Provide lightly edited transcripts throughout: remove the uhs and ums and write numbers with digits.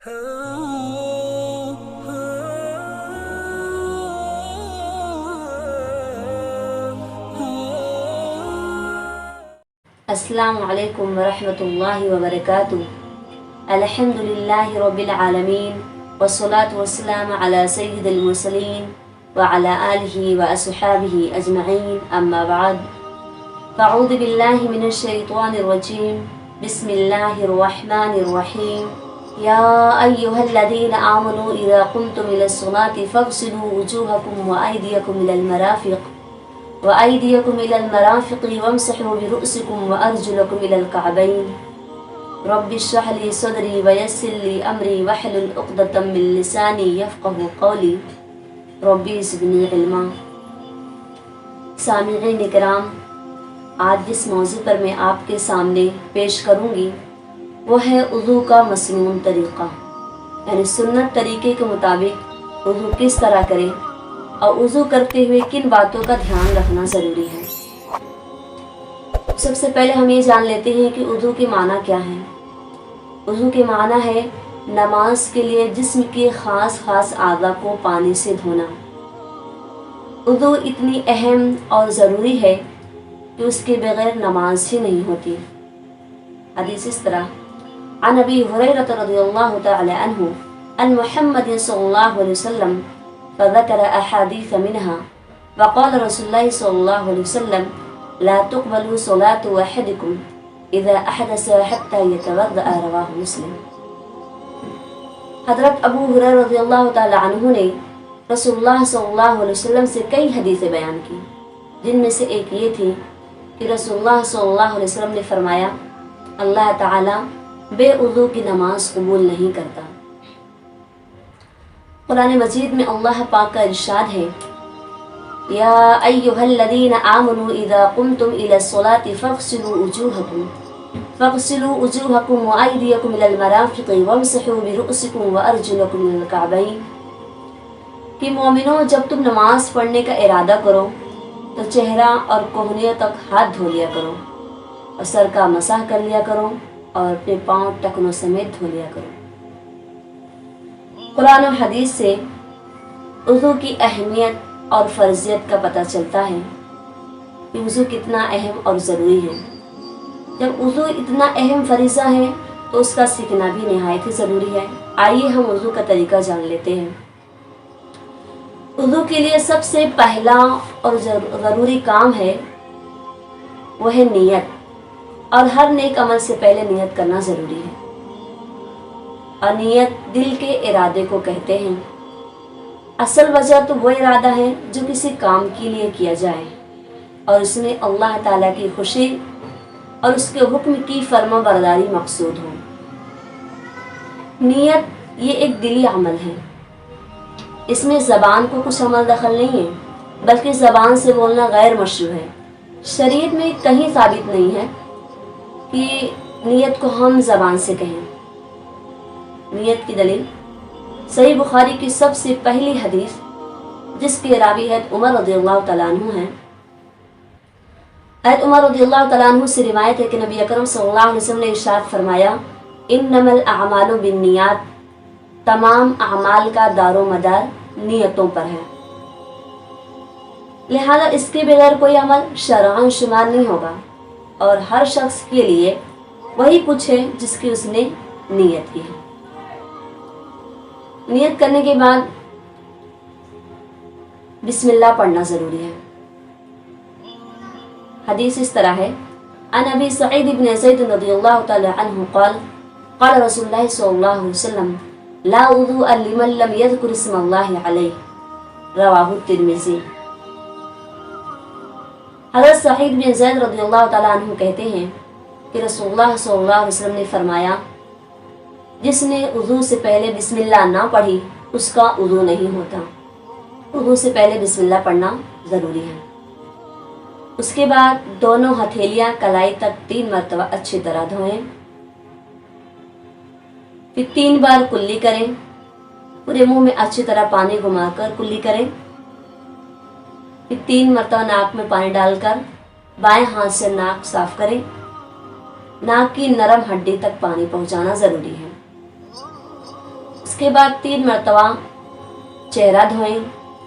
अस्सलामु अलैकुम वरहमतुल्लाहि वबरकातुहू। अल्हम्दुलिल्लाहि रब्बिल आलमीन वस्सलातु वस्सलामु अला सय्यिदिल मुरसलीन व अला आलिहि व अस्हाबिहि अजमईन, अम्मा बाद। फ़अऊज़ु बिल्लाहि मिनश शैतानिर रजीम। बिस्मिल्लाहिर रहमानिर रहीम। या अय्युहल्लज़ीना आमनू इज़ा क़ुमतुम इलस्सलाति फ़ग़सिलू वुजूहकुम व अयदियकुम इलल मराफ़िक़ि वम्सहू बिरुअसिकुम व अर्जुलकुम इलल कअबैन। रब्बि इश्रह ली सदरी व यस्सिर ली अमरी वहलुल उक़दतम मिन लिसानी यफ़क़हू क़ौली। रब्बि ज़िदनी इल्मा। सामिईन किराम, आज जिस मौज़ू पर मैं आपके सामने पेश करूँगी वो है वज़ू का मसनून तरीक़ा, यानी सुन्नत तरीक़े के मुताबिक वज़ू किस तरह करें और वज़ू करते हुए किन बातों का ध्यान रखना ज़रूरी है। सबसे पहले हम ये जान लेते हैं कि वज़ू के माना क्या है। वज़ू के माना है नमाज के लिए जिस्म के ख़ास आज़ा को पानी से धोना। वज़ू इतनी अहम और ज़रूरी है कि उसके बगैर नमाज ही नहीं होती। हदीस इस तरह, अन अबी हुरैरा रज़ियल्लाहु तआला अन्हु अन मुहम्मद सल्लल्लाहु अलैहि वसल्लम फ़ज़कर अहादीस मिनहा वक़ाल रसूलुल्लाह सल्लल्लाहु अलैहि वसल्लम ला तुक़बलु सलातु अहदिकुम इज़ा अहदस हत्ता यतवद्दअ, रवाहु मुस्लिम। हज़रत अबू हुरैरा रज़ियल्लाहु तआला अन्हु ने रसूलुल्लाह सल्लल्लाहु अलैहि वसल्लम से कई हदीसें बयान की, जिनमें से एक ये थी कि रसूलुल्लाह सल्लल्लाहु अलैहि वसल्लम ने फरमाया, अल्लाह ताला बेवज़ू की नमाज कबूल नहीं करता। कुरान मजीद में अल्लाह पाक का इरशाद है, या अय्युहल्लज़ीना आमनू इज़ा क़ुमतुम इलस्सलाति फ़ग़सिलू वुजूहकुम व अयदियकुम इलल मराफ़िक़ि वम्सहू बिरुअसिकुम व अर्जुलकुम इलल कअबैन। कि मोमिनो, जब तुम नमाज पढ़ने का इरादा करो तो चेहरा और कोहनियों तक हाथ धो लिया करो और सर का मसाह कर लिया करो और अपने पाँव टखनों समेत धो लिया करो। कुरान और हदीस से वज़ू की अहमियत और फ़र्ज़ियत का पता चलता है कि वज़ू कितना अहम और ज़रूरी है। जब वज़ू इतना अहम फ़रीज़ा है तो उसका सीखना भी निहायत ही ज़रूरी है। आइए हम वज़ू का तरीका जान लेते हैं। वज़ू के लिए सबसे पहला और ज़रूरी काम है वो है नियत, और हर नेक अमल से पहले नियत करना ज़रूरी है। और नियत दिल के इरादे को कहते हैं। असल वजह तो वो इरादा है जो किसी काम के लिए किया जाए और इसमें अल्लाह ताला की खुशी और उसके हुक्म की फर्माबरदारी मकसूद हो। नियत ये एक दिली अमल है, इसमें ज़बान को कुछ अमल दखल नहीं है, बल्कि ज़बान से बोलना गैर मशरू है। शरीयत में कहीं साबित नहीं है कि नियत को हम ज़बान से कहें। नियत की दलील सही बुखारी की सबसे पहली हदीस, जिसके रावी है उमर रज़ियल्लाहु तआला अन्हु हैं। उमर रज़ियल्लाहु तआला अन्हु से रिवायत है कि नबी अकरम सल्लल्लाहु अलैहि वसल्लम ने इरशाद फरमाया, इन्नमल अअमालु बिन्नियात, तमाम अमाल का दारो मदार नियतों पर है। लिहाजा इसके बगैर कोई अमल शरअन शुमार नहीं होगा और हर शख्स के लिए वही कुछ है जिसकी उसने नियत की है। नियत करने के बाद बिस्मिल्लाह पढ़ना ज़रूरी है। हदीस इस तरह है, अन अबी सईद इब्न ज़ैद रज़ियल्लाहु तआला अन्हु क़ाल क़ाल रसूलुल्लाह सल्लल्लाहु अलैहि वसल्लम ला वुज़ूअ लिमन लम यज़कुर इस्मल्लाहि अलैहि, रवाहु तिर्मिज़ी। हज़रत सईद बिन ज़ैद रज़ियल्लाहु तआला अन्हु कहते हैं कि रसूलुल्लाह सल्लल्लाहु अलैहि वसल्लम ने फरमाया, जिसने वज़ू से पहले बिस्मिल्लाह ना पढ़ी उसका वज़ू नहीं होता। वज़ू से पहले बिस्मिल्लाह पढ़ना ज़रूरी है। उसके बाद दोनों हथेलियाँ कलाई तक 3 मरतबा अच्छी तरह धोएं, फिर 3 बार कुल्ली करें। पूरे मुंह में अच्छी तरह पानी घुमाकर कुल्ली करें, फिर 3 मरतबा नाक में पानी डालकर बाएं हाथ से नाक साफ करें। नाक की नरम हड्डी तक पानी पहुंचाना ज़रूरी है। उसके बाद 3 मरतबा चेहरा धोएं।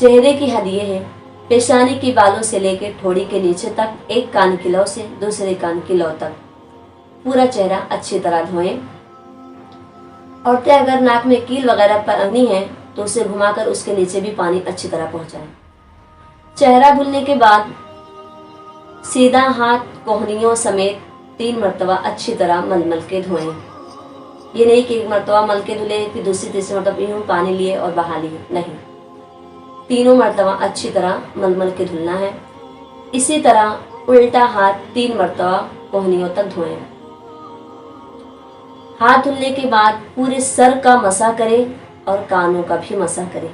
चेहरे की हद ये है, पेशानी की बालों से लेकर ठोड़ी के नीचे तक एक कान की लौ से दूसरे कान की लौ तक पूरा चेहरा अच्छी तरह धोएं। औरतें अगर नाक में कील वगैरह पहनी है तो उसे घुमाकर उसके नीचे भी पानी अच्छी तरह पहुंचाएं। चेहरा धुलने के बाद सीधा हाथ कोहनियों समेत 3 मरतबा अच्छी तरह मलमल के धोएं। ये नहीं कि एक मरतबा मल के धुले फिर दूसरी तीसरी मरतबा यूं पानी लिए और बहा लिए, नहीं, तीनों मरतबा अच्छी तरह मलमल के धुलना है। इसी तरह उल्टा हाथ 3 मरतबा कोहनियों तक धोएं। हाथ धुलने के बाद पूरे सर का मसा करें और कानों का भी मसा करें।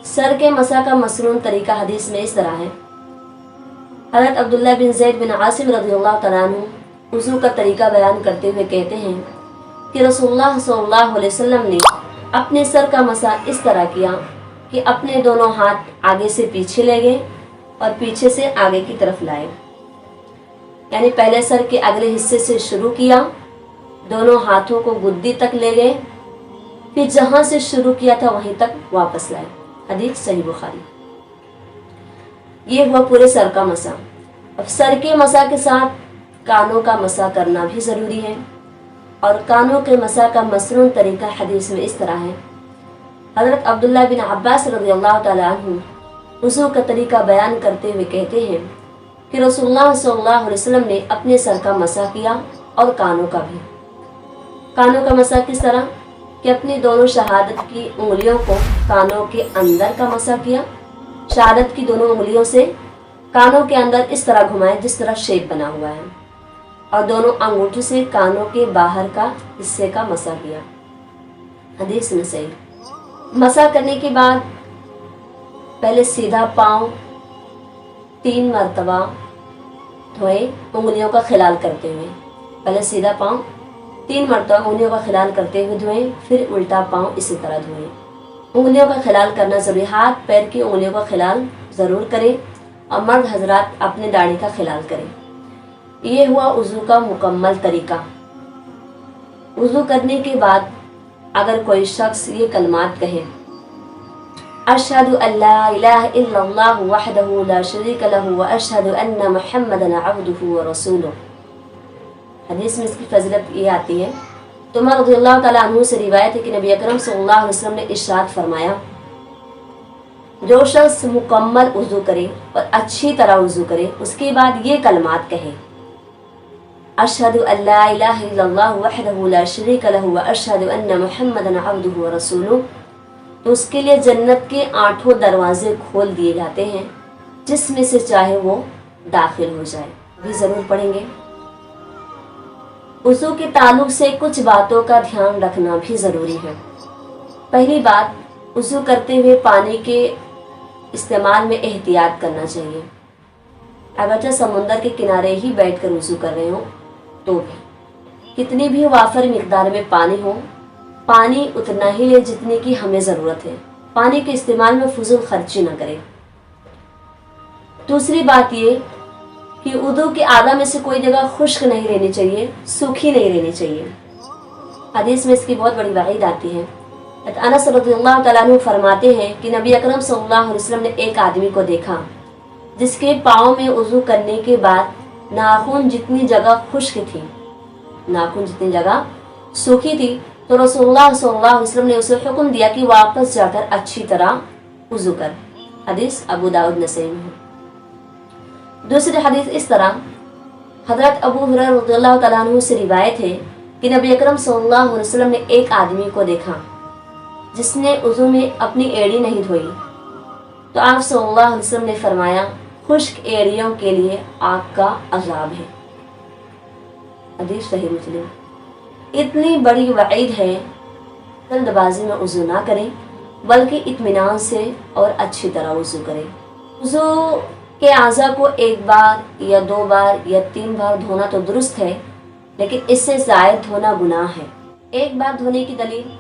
सर के मसा का मसनून तरीका हदीस में इस तरह है। हज़रत अब्दुल्लाह बिन ज़ैद बिन आसिम रज़ियल्लाहु तआला अन्हु वज़ू का तरीका बयान करते हुए कहते हैं कि रसूलुल्लाह सल्लल्लाहु अलैहि वसल्लम ने अपने सर का मसा इस तरह किया कि अपने दोनों हाथ आगे से पीछे ले गए और पीछे से आगे की तरफ लाए। यानी पहले सर के अगले हिस्से से शुरू किया, दोनों हाथों को गुद्दी तक ले गए, फिर जहां से शुरू किया था वहीं तक वापस लाए। हदीस सही बुखारी। ये हुआ पूरे सर का मसा। अब सर के मसा के साथ कानों का मसा करना भी ज़रूरी है और कानों के मसा का मसनून तरीका हदीस में इस तरह है। हज़रत अब्दुल्लाह बिन अब्बास रज़ियल्लाहु तआला अन्हु वज़ू का तरीका बयान करते हुए कहते हैं कि रसूलुल्लाह सल्लल्लाहु अलैहि वसल्लम ने अपने सर का मसा किया और कानों का भी। कानों का मसा किस तरह कि अपनी दोनों शहादत की उंगलियों को कानों के अंदर का मसा किया, शहादत की दोनों उंगलियों से कानों के अंदर इस तरह घुमाए जिस तरह शेप बना हुआ है, और दोनों अंगूठे से कानों के बाहर का हिस्से का मसा किया। हदीस में सही। मसा करने के बाद पहले सीधा पाँव 3 मरतबा धोए उंगलियों का खिलाल करते हुए। पहले सीधा पाँव 3 मरतबा उंगलियों का खिलाल करते हुए धोएं, फिर उल्टा पाँव इसी तरह धोएं। उंगलियों का खिलाल करना ज़रूरी, हाथ पैर की उंगलियों का खिलाल ज़रूर करें और मर्द हजरात अपने दाढ़ी का खिलाल करें। ये हुआ वज़ू का मुकम्मल तरीका। वज़ू करने के बाद अगर कोई शख्स ये कलमात कहे, अशहदु अल्ला इलाहा इल्लल्लाहु वहदहु ला शरीका लहु व अशहदु अन्ना मुहम्मदन अब्दुहु व रसूलुहु। हदीस में इसकी फजीलत ये आती है। तो उमर रज़ियल्लाहु तआला अन्हु से रिवायत है कि नबी अकरम सल्लल्लाहु अलैहि वसल्लम ने इरशाद फरमाया, जो शख्स मुकम्मल वज़ू करे और अच्छी तरह वज़ू करे, उसके बाद ये कलमात कहे, अशहदु अल्ला इलाहा इल्लल्लाहु वहदहु ला शरीका लहु व अशहदु अन्ना मुहम्मदन अब्दुहु व रसूलुहु, तो उसके लिए जन्नत के 8 दरवाजे खोल दिए जाते हैं, जिसमें से चाहे वो दाखिल हो जाए। भी ज़रूर पढ़ेंगे। वज़ू के ताल्लुक से कुछ बातों का ध्यान रखना भी ज़रूरी है। पहली बात, वज़ू करते हुए पानी के इस्तेमाल में एहतियात करना चाहिए। अगरचे समुंदर के किनारे ही बैठकर वज़ू कर रहे हो तो भी कितनी भी वाफर मिकदार में पानी हो, पानी उतना ही ले जितने की हमें ज़रूरत है। पानी के इस्तेमाल में फजूल खर्ची न करें। दूसरी बात ये कि वुदू के आधा में से कोई जगह खुश्क नहीं रहनी चाहिए, सूखी नहीं रहनी चाहिए। हदीस में इसकी बहुत बड़ी वईद आती है। अनस रज़ियल्लाहु तआला अन्हु फरमाते हैं कि नबी अकरम सल्लल्लाहु अलैहि वसल्लम ने एक आदमी को देखा जिसके पाँव में वज़ू करने के बाद नाखून जितनी जगह खुश्क थी, नाखून जितनी जगह सूखी थी, तो रसूलुल्लाह सल्लल्लाहु अलैहि वसल्लम ने उसे हुक्म दिया कि वापस जाकर अच्छी तरह वज़ू कर। हदीस अबू दाऊद नसई में है। दूसरी हदीस इस तरह, हज़रत अबू हुरैरा रज़ियल्लाहु तआला अन्हु से रिवायत है कि नबी अकरम सल्लल्लाहु अलैहि वसल्लम ने एक आदमी को देखा जिसने वज़ू में अपनी एड़ी नहीं धोई, तो आप सल्लल्लाहु अलैहि वसल्लम ने फरमाया, खुश्क एड़ियों के लिए आग का अज़ाब है। हदीस सही मुस्लिम। इतनी बड़ी वईद है, जल्दबाजी में वज़ू ना करें बल्कि इत्मीनान से और अच्छी तरह वज़ू करें। वज़ू के आज़ा को 1 बार या 2 बार या 3 बार धोना तो दुरुस्त है, लेकिन इससे ज़ायद धोना गुनाह है। एक बार धोने की दलील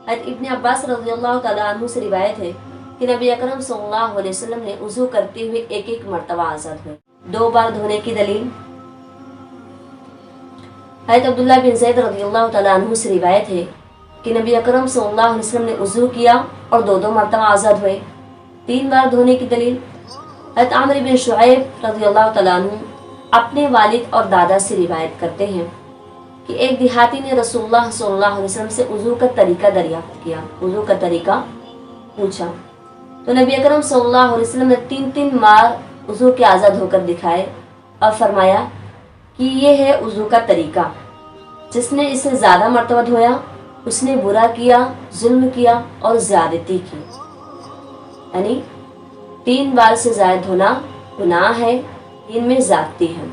इब्न अब्बास रज़ियल्लाहु तआला अन्हु से रिवायत है कि नबी अकरम सल्लल्लाहु अलैहि वसल्लम ने वज़ू करते हुए 1-1 मरतबा आज़ा धोए। 2 बार धोने की दलील हज़रत अब्दुल्लाह बिन ज़ैद रज़ियल्लाहु तआला अन्हु से रिवायत है کہ نبی اکرم صلی اللہ علیہ وسلم نے وضو کیا اور 2 مرتبہ آزاد ہوئے. 3 بار دھونے کی دلیل حضرت عامر بن شعیب رضی اللہ تعالیٰ عنہ اپنے والد اور دادا سے روایت کرتے ہیں کہ ایک دیہاتی نے رسول اللہ صلی اللہ علیہ وسلم سے وضو کا طریقہ دریافت کیا، وضو کا طریقہ پوچھا. تو نبی اکرم صلی اللہ علیہ وسلم نے 3 بار وضو کے آزاد ہو کر دکھائے اور فرمایا کہ یہ ہے وضو کا طریقہ. جس نے اسے زیادہ مرتبہ دھویا اس نے برا کیا، ظلم کیا اور زیادتی کی. یعنی 3 بار سے زائد دھونا گناہ ہے، 3 میں زیادتی ہے.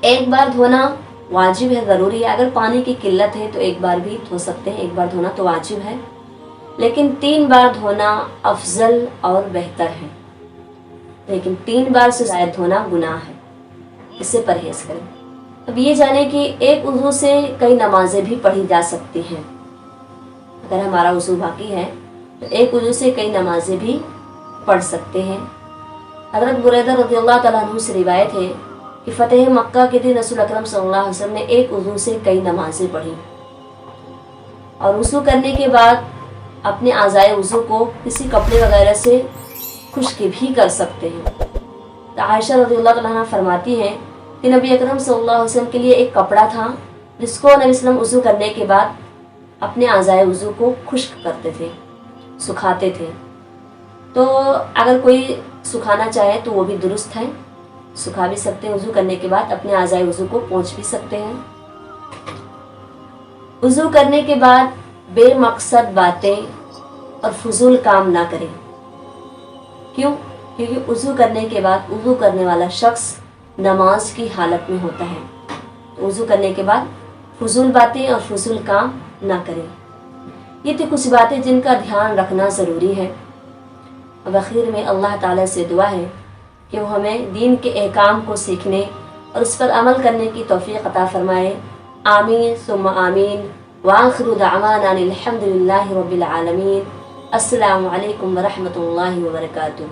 1 بار دھونا واجب ہے، ضروری ہے. اگر پانی کی قلت ہے تو 1 بار بھی دھو سکتے ہیں، 1 بار دھونا تو واجب ہے. لیکن 3 بار دھونا افضل اور بہتر ہے. لیکن 3 بار سے زائد دھونا گناہ ہے، اس سے پرہیز کریں. اب یہ جانیں کہ ایک وضو سے کئی نمازیں بھی پڑھی جا سکتی ہیں. اگر ہمارا وضو باقی ہے تو ایک وضو سے کئی نمازیں بھی پڑھ سکتے ہیں. حضرت بریدہ رضی اللہ تعالیٰ عنہ سے روایت ہے کہ فتح مکہ کے دن رسول اکرم صلی اللہ علیہ وسلم نے ایک وضو سے کئی نمازیں پڑھی اور وضو کرنے کے بعد اپنے اعضائے وضو کو کسی کپڑے وغیرہ سے خشک بھی کر سکتے ہیں. عائشہ رضی اللہ تعالیٰ عنہ فرماتی ہیں کہ نبی اکرم صلی اللہ علیہ وسلم کے لیے ایک کپڑا تھا جس کو نبی وسلم وضو کرنے کے بعد اپنے اعضائے وضو کو خشک کرتے تھے، سکھاتے تھے. تو اگر کوئی سکھانا چاہے تو وہ بھی درست ہے، سکھا بھی سکتے ہیں. وضو کرنے کے بعد اپنے اعضائے وضو کو پونچھ بھی سکتے ہیں. وضو کرنے کے بعد بے مقصد باتیں اور فضول کام نہ کریں. کیوں؟ کیونکہ وضو کرنے کے بعد وضو کرنے والا شخص نماز کی حالت میں ہوتا ہے. وضو کرنے کے بعد فضول باتیں اور فضول کام نہ کریں. یہ تھی کچھ باتیں جن کا دھیان رکھنا ضروری ہے. اب آخر میں اللہ تعالیٰ سے دعا ہے کہ وہ ہمیں دین کے احکام کو سیکھنے اور اس پر عمل کرنے کی توفیق عطا فرمائے. آمین ثم آمین. وآخر دعوانا الحمد للہ رب العالمین. السلام علیکم ورحمۃ اللہ وبرکاتہ.